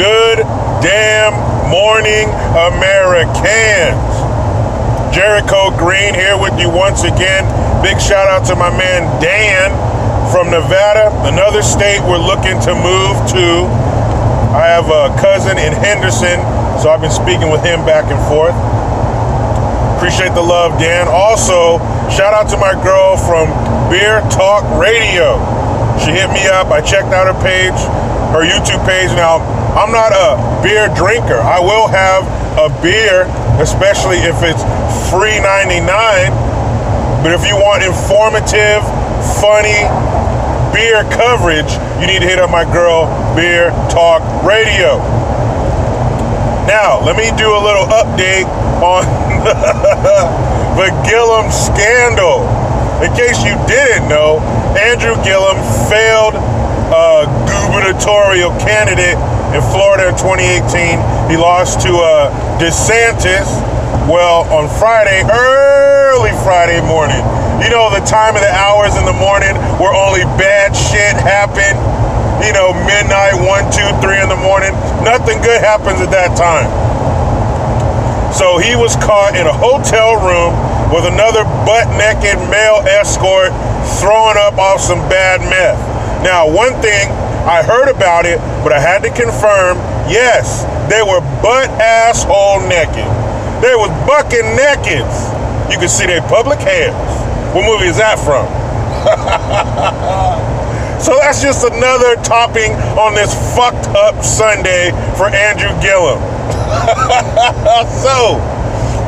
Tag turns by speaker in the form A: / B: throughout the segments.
A: Good damn morning, Americans. Jericho Green here with you once again. Big shout out to my man Dan from Nevada, another state we're looking to move to. I have a cousin in Henderson, so I've been speaking with him back and forth. Appreciate the love, Dan. Also, shout out to my girl from Beer Talk Radio. She hit me up. I checked out her page, her YouTube page. Now, I'm not a beer drinker. I will have a beer, especially if it's free 99. But if you want informative, funny beer coverage, you need to hit up my girl, Beer Talk Radio. Now, let me do a little update on the Gillum scandal. In case you didn't know, Andrew Gillum failed gubernatorial candidate in Florida in 2018. He lost to DeSantis. Well, on Friday, early Friday morning, you know, the time of the hours in the morning where only bad shit happen, you know, midnight, 1, 2, 3 in the morning, nothing good happens at that time. So he was caught in a hotel room with another butt-naked male escort throwing up off some bad meth. Now, one thing, I heard about it, but I had to confirm, yes, they were butt-asshole naked. They was bucking nakeds. You can see their public hairs. What movie is that from? So that's just another topping on this fucked up Sunday for Andrew Gillum. So,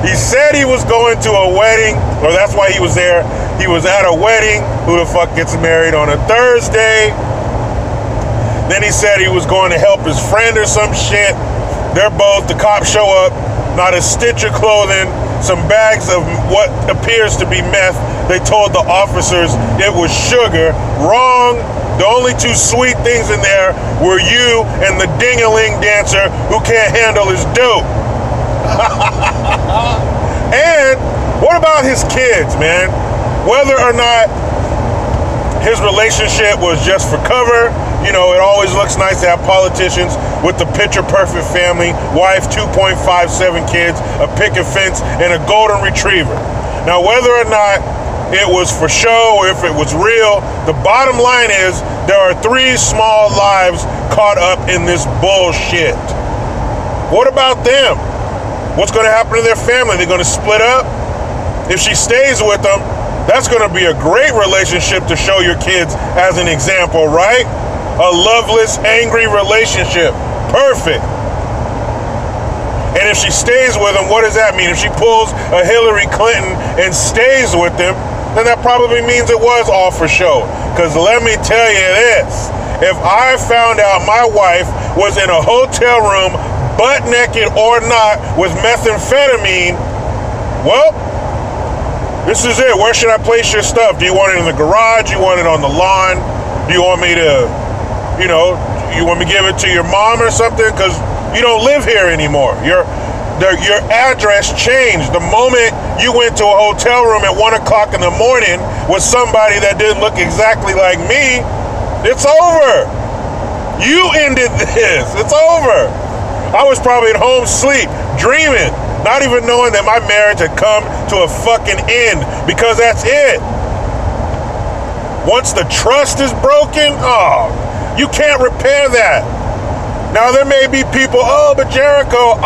A: he said he was going to a wedding, or that's why he was there. He was at a wedding. Who the fuck gets married on a Thursday? Then he said he was going to help his friend or some shit. The cops show up, not a stitch of clothing, some bags of what appears to be meth. They told the officers it was sugar. Wrong. The only two sweet things in there were you and the ding-a-ling dancer who can't handle his dope. And what about his kids, man? Whether or not his relationship was just for cover, you know, it always looks nice to have politicians with the picture-perfect family, wife, 2.57 kids, a picket fence, and a golden retriever. Now, whether or not it was for show or if it was real, the bottom line is there are 3 small lives caught up in this bullshit. What about them? What's going to happen to their family? They're going to split up? If she stays with them, that's going to be a great relationship to show your kids as an example, right? A loveless, angry relationship. Perfect. And if she stays with him, what does that mean? If she pulls a Hillary Clinton and stays with him, then that probably means it was all for show. Because let me tell you this. If I found out my wife was in a hotel room, butt naked or not, with methamphetamine, well, this is it. Where should I place your stuff? Do you want it in the garage? Do you want it on the lawn? Do you want me to, you know, you want me to give it to your mom or something? Because you don't live here anymore. Your address changed. The moment you went to a hotel room at 1 o'clock in the morning with somebody that didn't look exactly like me, it's over. You ended this. It's over. I was probably at home sleep, dreaming, not even knowing that my marriage had come to a fucking end, because that's it. Once the trust is broken, you can't repair that. Now, there may be people, but Jericho,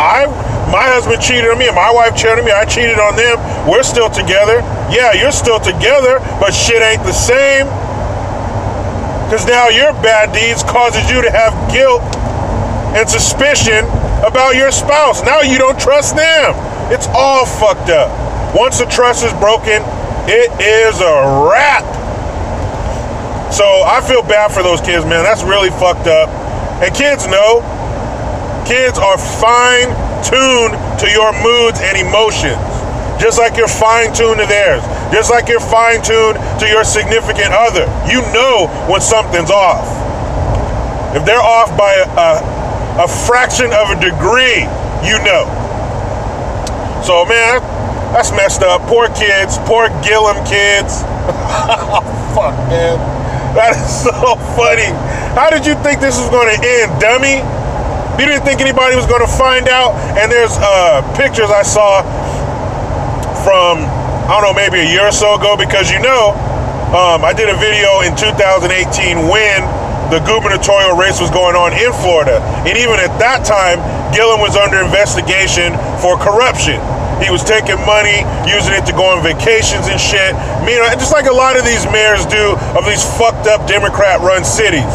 A: my husband cheated on me and my wife cheated on me. I cheated on them. We're still together. Yeah, you're still together, but shit ain't the same. Because now your bad deeds causes you to have guilt and suspicion about your spouse. Now you don't trust them. It's all fucked up. Once the trust is broken, it is a wrap. So I feel bad for those kids, man. That's really fucked up. And kids know. Kids are fine-tuned to your moods and emotions. Just like you're fine-tuned to theirs. Just like you're fine-tuned to your significant other. You know when something's off. If they're off by a fraction of a degree, you know. So, man, that's messed up. Poor kids. Poor Gillum kids. Fuck, man. That is so funny. How did you think this was going to end, dummy? You didn't think anybody was going to find out. And there's pictures I saw from, I don't know, maybe a year or so ago, because I did a video in 2018 when the gubernatorial race was going on in Florida. And even at that time, Gillum was under investigation for corruption. He was taking money, using it to go on vacations and shit. Just like a lot of these mayors do of these fucked up Democrat-run cities.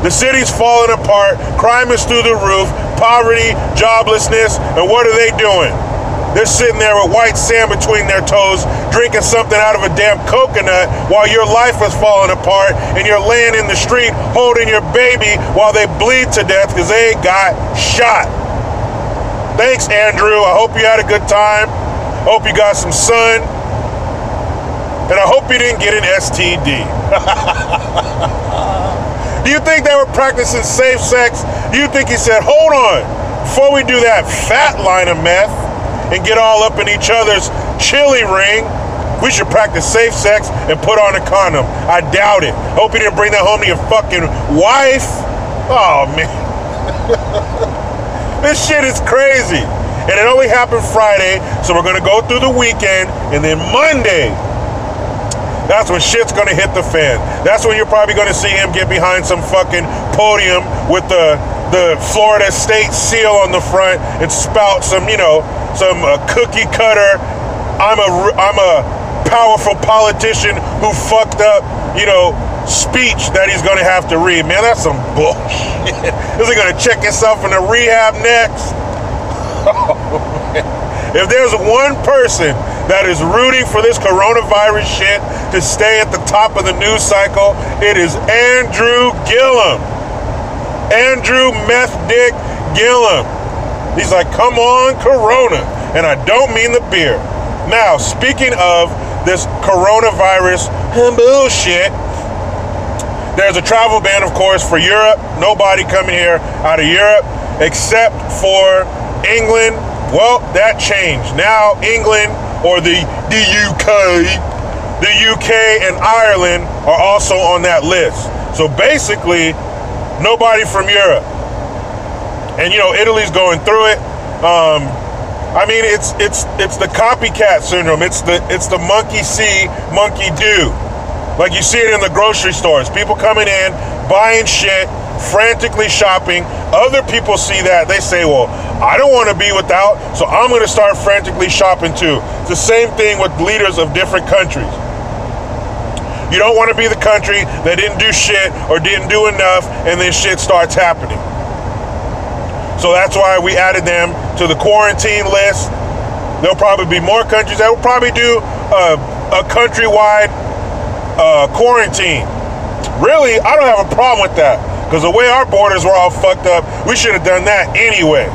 A: The city's falling apart, crime is through the roof, poverty, joblessness, and what are they doing? They're sitting there with white sand between their toes, drinking something out of a damn coconut while your life is falling apart and you're laying in the street holding your baby while they bleed to death because they got shot. Thanks, Andrew. I hope you had a good time. Hope you got some sun. And I hope you didn't get an STD. Do you think they were practicing safe sex? Do you think he said, hold on, before we do that fat line of meth and get all up in each other's chili ring, we should practice safe sex and put on a condom? I doubt it. Hope you didn't bring that home to your fucking wife. Oh, man. This shit is crazy. And it only happened Friday, so we're going to go through the weekend, and then Monday, that's when shit's going to hit the fan. That's when you're probably going to see him get behind some fucking podium with the Florida state seal on the front and spout some, some cookie cutter, I'm a powerful politician who fucked up, speech that he's going to have to read. Man, that's some bullshit. Is he going to check himself in the rehab next? Oh, man. If there's one person that is rooting for this coronavirus shit to stay at the top of the news cycle, it is Andrew Gillum. Andrew Meth Dick Gillum. He's like, come on, Corona. And I don't mean the beer. Now, speaking of this coronavirus bullshit, there's a travel ban, of course, for Europe. Nobody coming here out of Europe except for England. Well, that changed. Now, England or the UK and Ireland are also on that list. So basically, nobody from Europe. And Italy's going through it. It's the copycat syndrome. It's the monkey see, monkey do. Like you see it in the grocery stores. People coming in, buying shit, frantically shopping. Other people see that. They say, well, I don't want to be without, so I'm going to start frantically shopping too. It's the same thing with leaders of different countries. You don't want to be the country that didn't do shit or didn't do enough, and then shit starts happening. So that's why we added them to the quarantine list. There'll probably be more countries that will probably do a countrywide quarantine. Really, I don't have a problem with that, because the way our borders were all fucked up, we should have done that anyway.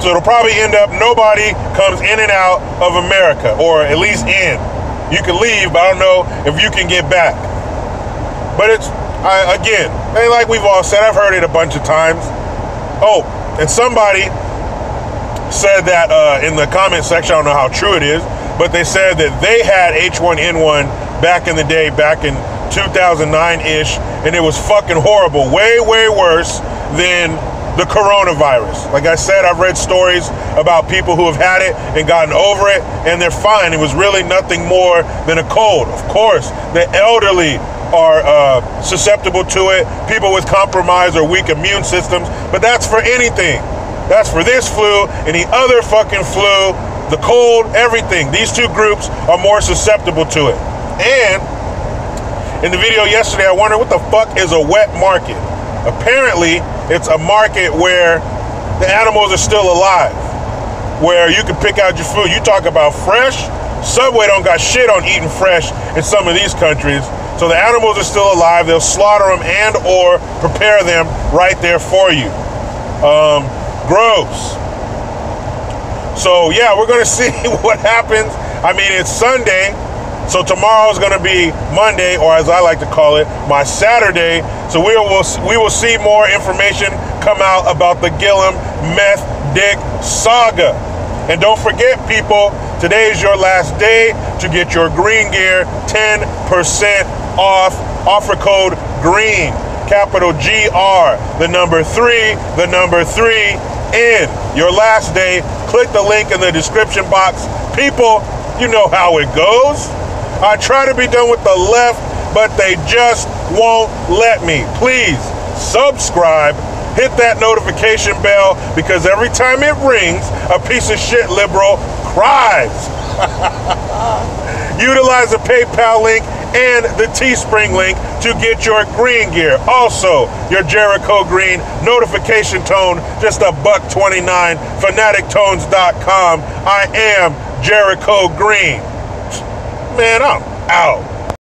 A: So it'll probably end up nobody comes in and out of America, or at least in. You can leave, but I don't know if you can get back. But again, like we've all said, I've heard it a bunch of times. Oh, and somebody said that in the comment section, I don't know how true it is, but they said that they had H1N1 back in the day, back in 2009-ish, and it was fucking horrible. Way, way worse than the coronavirus. Like I said, I've read stories about people who have had it and gotten over it, and they're fine. It was really nothing more than a cold. Of course, the elderly are susceptible to it, people with compromised or weak immune systems, but that's for anything. That's for this flu, any other fucking flu, the cold, everything. These two groups are more susceptible to it. And in the video yesterday, I wondered what the fuck is a wet market? Apparently, it's a market where the animals are still alive, where you can pick out your food. You talk about fresh, Subway don't got shit on eating fresh in some of these countries. So the animals are still alive. They'll slaughter them and or prepare them right there for you. Gross. So yeah, we're gonna see what happens. I mean, it's Sunday, so tomorrow is gonna be Monday, or as I like to call it, my Saturday. So we will see more information come out about the Gillum Meth Dick saga. And don't forget, people, today is your last day to get your green gear 10% off. Offer code GREEN. capital GR, the number 3, the number 3, N. Your last day, click the link in the description box. People, you know how it goes. I try to be done with the left, but they just won't let me. Please subscribe, hit that notification bell, because every time it rings, a piece of shit liberal cries. Utilize the PayPal link and the Teespring link to get your green gear. Also, your Jericho green notification tone, just $1.29. Fanatictones.com. I am Jericho Green. Man, I'm out.